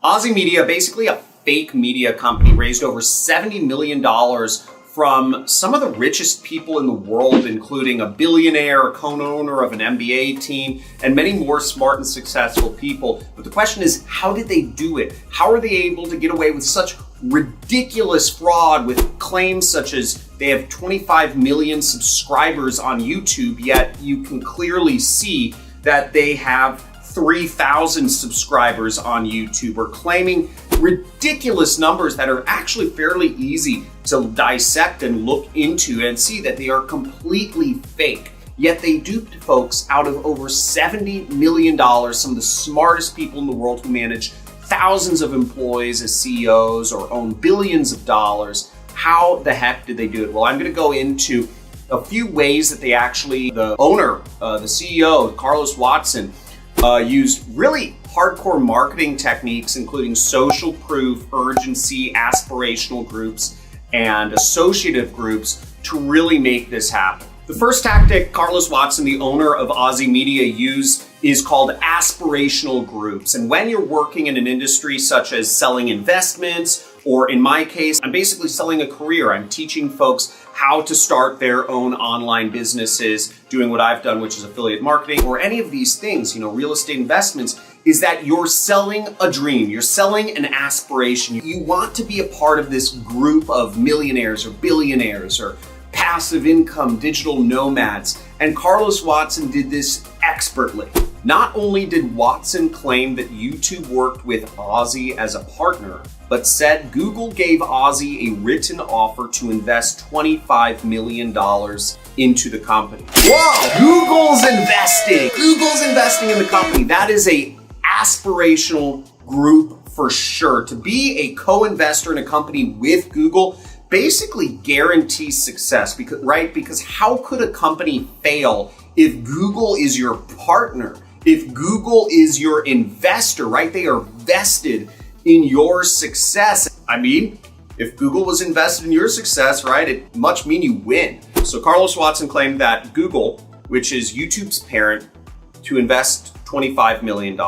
Ozy Media, basically a fake media company, raised over $70 million from some of the richest people in the world, including a billionaire, a co-owner of an NBA team, and many more smart and successful people. But the question is, how did they do it? How are they able to get away with such ridiculous fraud with claims such as they have 25 million subscribers on YouTube, yet you can clearly see that they have 3,000 subscribers on YouTube, or claiming ridiculous numbers that are actually fairly easy to dissect and look into and see that they are completely fake. Yet they duped folks out of over $70 million, some of the smartest people in the world who manage thousands of employees as CEOs or own billions of dollars. How the heck did they do it? Well, I'm going to go into a few ways that they actually, the owner, the CEO, Carlos Watson, used really hardcore marketing techniques, including social proof, urgency, aspirational groups, and associative groups to really make this happen. The first tactic Carlos Watson, the owner of Ozy Media, used is called aspirational groups. And when you're working in an industry such as selling investments, or in my case, I'm basically selling a career. I'm teaching folks how to start their own online businesses, doing what I've done, which is affiliate marketing, or any of these things, real estate investments, is that you're selling a dream. You're selling an aspiration. You want to be a part of this group of millionaires or billionaires or passive income digital nomads. And Carlos Watson did this expertly. Not only did Watson claim that YouTube worked with Ozy as a partner, but said Google gave Ozy a written offer to invest $25 million into the company. Whoa! Google's investing in the company. That is a aspirational group for sure. To be a co-investor in a company with Google basically guarantees success, because how could a company fail if Google is your partner? If Google is your investor, right? They are vested in your success. I mean, if Google was invested in your success, right, it must mean you win. So Carlos Watson claimed that Google, which is YouTube's parent, to invest $25 million.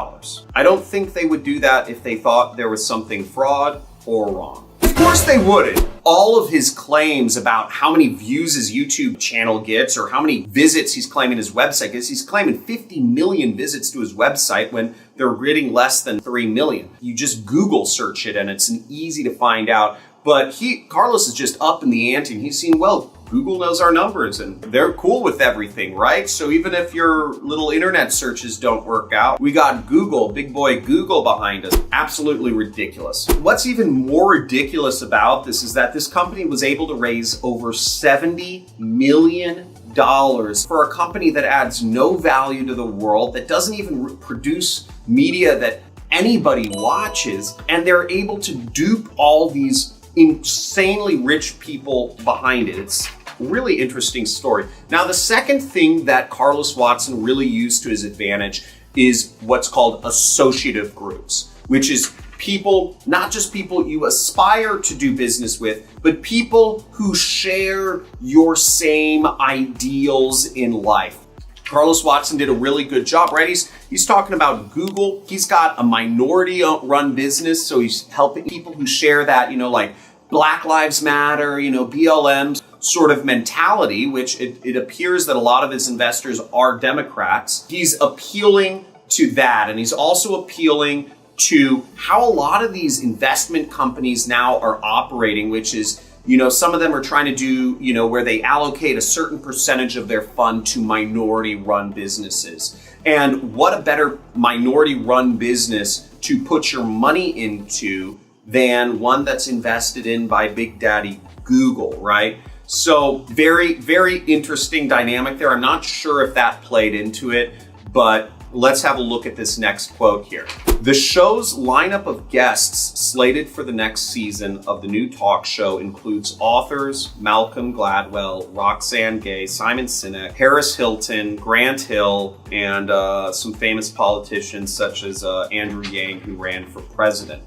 I don't think they would do that if they thought there was something fraud or wrong. Of course they wouldn't. All of his claims about how many views his YouTube channel gets or how many visits he's claiming his website gets, he's claiming 50 million visits to his website when they're getting less than 3 million. You just Google search it and it's easy to find out. But Carlos is just up in the ante, and he's seen, well, Google knows our numbers and they're cool with everything, right? So even if your little internet searches don't work out, we got Google, big boy Google behind us. Absolutely ridiculous. What's even more ridiculous about this is that this company was able to raise over $70 million for a company that adds no value to the world, that doesn't even produce media that anybody watches, and they're able to dupe all these insanely rich people behind it. It's a really interesting story. Now, the second thing that Carlos Watson really used to his advantage is what's called associative groups, which is people, not just people you aspire to do business with, but people who share your same ideals in life. Carlos Watson did a really good job, right? He's talking about Google. He's got a minority-run business, so he's helping people who share that, like Black Lives Matter, BLM sort of mentality, which it appears that a lot of his investors are Democrats. He's appealing to that, and he's also appealing to how a lot of these investment companies now are operating, which is, some of them are trying to do, where they allocate a certain percentage of their fund to minority-run businesses. And what a better minority-run business to put your money into than one that's invested in by Big Daddy Google, right? So very, very interesting dynamic there. I'm not sure if that played into it, but let's have a look at this next quote here. The show's lineup of guests slated for the next season of the new talk show includes authors Malcolm Gladwell, Roxane Gay, Simon Sinek, Paris Hilton, Grant Hill, and some famous politicians such as Andrew Yang, who ran for president.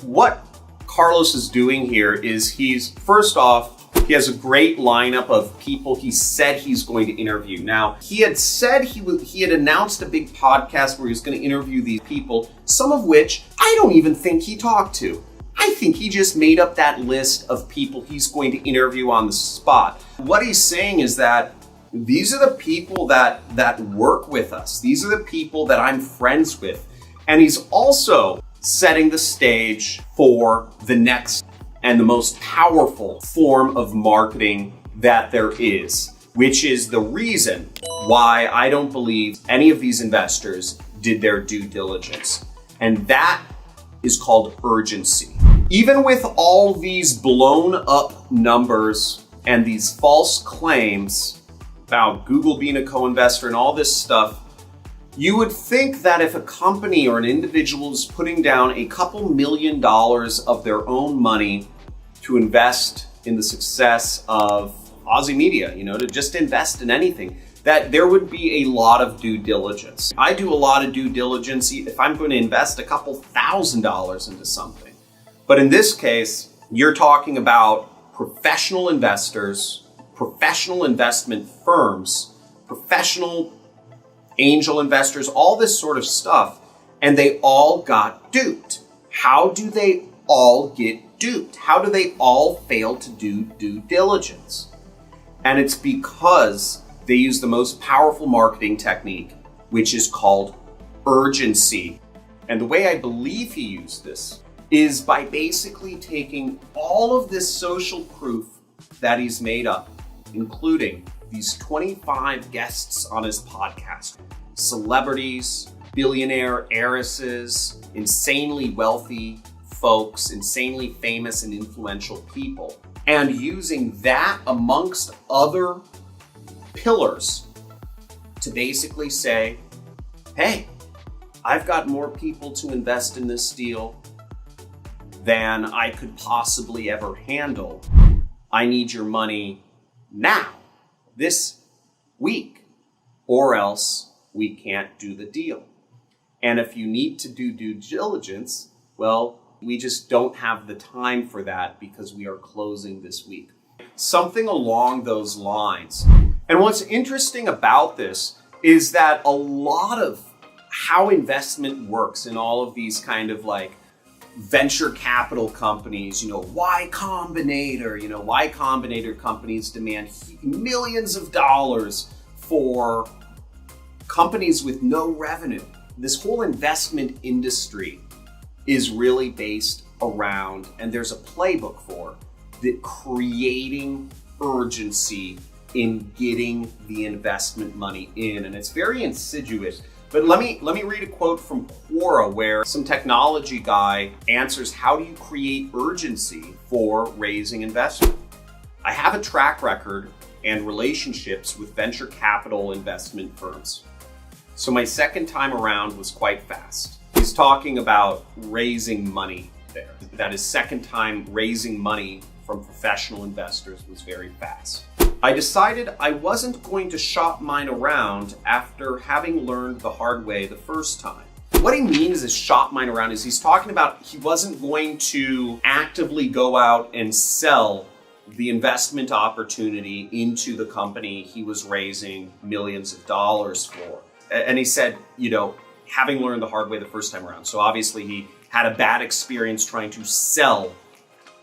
What Carlos is doing here is he's, first off, He has a great lineup of people he said he's going to interview. Now, he had said he had announced a big podcast where he was going to interview these people, some of which I don't even think he talked to. I think he just made up that list of people he's going to interview on the spot. What he's saying is that these are the people that work with us. These are the people that I'm friends with. And he's also setting the stage for the next and the most powerful form of marketing that there is, which is the reason why I don't believe any of these investors did their due diligence. And that is called urgency. Even with all these blown up numbers and these false claims about Google being a co-investor and all this stuff, you would think that if a company or an individual is putting down a couple $1 million of their own money to invest in the success of Aussie media, to just invest in anything, that there would be a lot of due diligence. I do a lot of due diligence if I'm going to invest a couple $1,000s into something. But in this case, you're talking about professional investors, professional investment firms, professional angel investors, all this sort of stuff, and they all got duped. How do they all get duped? How do they all fail to do due diligence? And it's because they use the most powerful marketing technique, which is called urgency. And the way I believe he used this is by basically taking all of this social proof that he's made up, including these 25 guests on his podcast, celebrities, billionaire heiresses, insanely wealthy folks, insanely famous and influential people, and using that amongst other pillars to basically say, hey, I've got more people to invest in this deal than I could possibly ever handle. I need your money now, this week, or else we can't do the deal. And if you need to do due diligence, well, we just don't have the time for that because we are closing this week. Something along those lines. And what's interesting about this is that a lot of how investment works in all of these kind of like venture capital companies, Y Combinator, Y Combinator companies demand millions of dollars for companies with no revenue. This whole investment industry is really based around, and there's a playbook for, the creating urgency in getting the investment money in. And it's very insidious. But let me read a quote from Quora where some technology guy answers, how do you create urgency for raising investment? I have a track record and relationships with venture capital investment firms. So my second time around was quite fast. He's talking about raising money there. That his second time raising money from professional investors was very fast. I decided I wasn't going to shop mine around after having learned the hard way the first time. What he means is shop mine around is he's talking about he wasn't going to actively go out and sell the investment opportunity into the company he was raising millions of dollars for. And he said, having learned the hard way the first time around. So obviously he had a bad experience trying to sell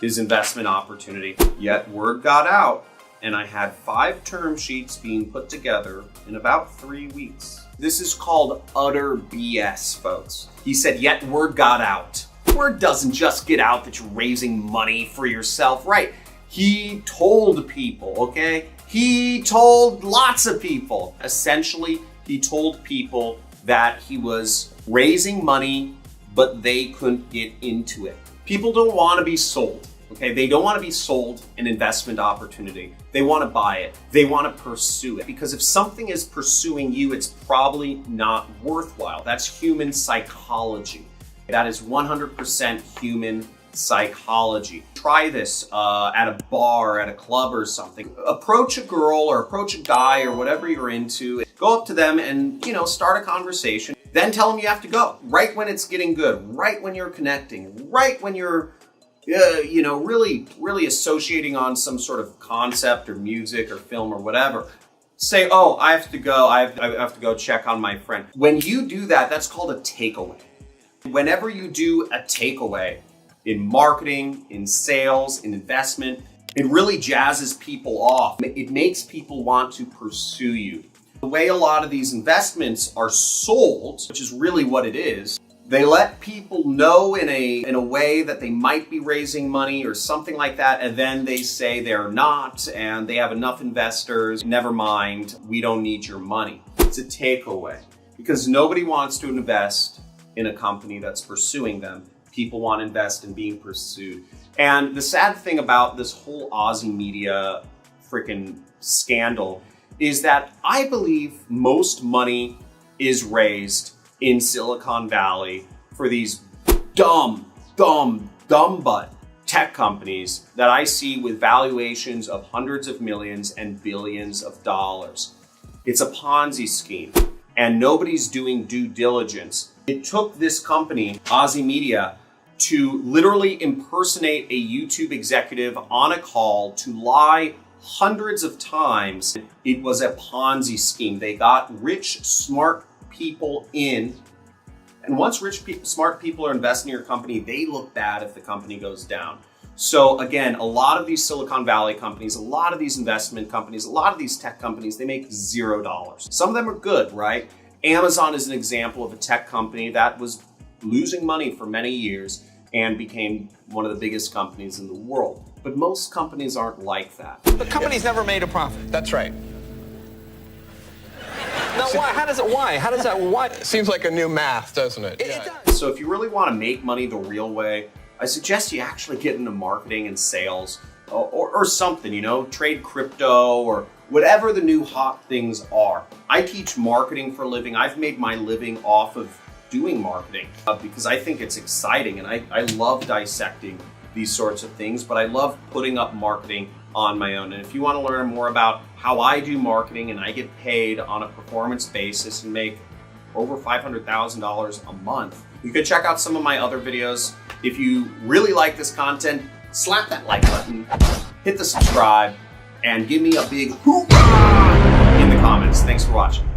his investment opportunity. Yet word got out, and I had 5 term sheets being put together in about 3 weeks. This is called utter BS, folks. He said, yet word got out. Word doesn't just get out that you're raising money for yourself, right? He told people, okay? He told lots of people. Essentially, he told people that he was raising money, but they couldn't get into it. People don't want to be sold. Okay, they don't want to be sold an investment opportunity. They want to buy it. They want to pursue it. Because if something is pursuing you, it's probably not worthwhile. That's human psychology. That is 100% human psychology. Try this at a bar, at a club or something. Approach a girl or approach a guy or whatever you're into. Go up to them and, start a conversation. Then tell them you have to go. Right when it's getting good. Right when you're connecting. Right when you're really associating on some sort of concept or music or film or whatever, say, oh, I have to go check on my friend. When you do that, that's called a takeaway. Whenever you do a takeaway in marketing, in sales, in investment, it really jazzes people off. It makes people want to pursue you. The way a lot of these investments are sold, which is really what it is, they let people know in a way that they might be raising money or something like that, and then they say they're not, and they have enough investors. Never mind, we don't need your money. It's a takeaway because nobody wants to invest in a company that's pursuing them. People want to invest in being pursued. And the sad thing about this whole Aussie media freaking scandal is that I believe most money is raised in Silicon Valley for these dumb butt tech companies that I see with valuations of hundreds of millions and billions of dollars. It's a Ponzi scheme, and nobody's doing due diligence. It took this company, Aussie Media, to literally impersonate a YouTube executive on a call to lie hundreds of times. It was a Ponzi scheme. They got rich, smart people in. And once smart people are investing in your company, they look bad if the company goes down. So again, a lot of these Silicon Valley companies, a lot of these investment companies, a lot of these tech companies, they make $0. Some of them are good, right? Amazon is an example of a tech company that was losing money for many years and became one of the biggest companies in the world. But most companies aren't like that. The company's never made a profit. That's right. Now, why? How does it? Why? How does that? Why? Seems like a new math, doesn't it? It does. So if you really want to make money the real way, I suggest you actually get into marketing and sales or something, trade crypto or whatever the new hot things are. I teach marketing for a living. I've made my living off of doing marketing because I think it's exciting, and I love dissecting these sorts of things, but I love putting up marketing on my own. And if you want to learn more about how I do marketing and I get paid on a performance basis and make over $500,000 a month, you can check out some of my other videos. If you really like this content, slap that like button, hit the subscribe, and give me a big hoorah in the comments. Thanks for watching.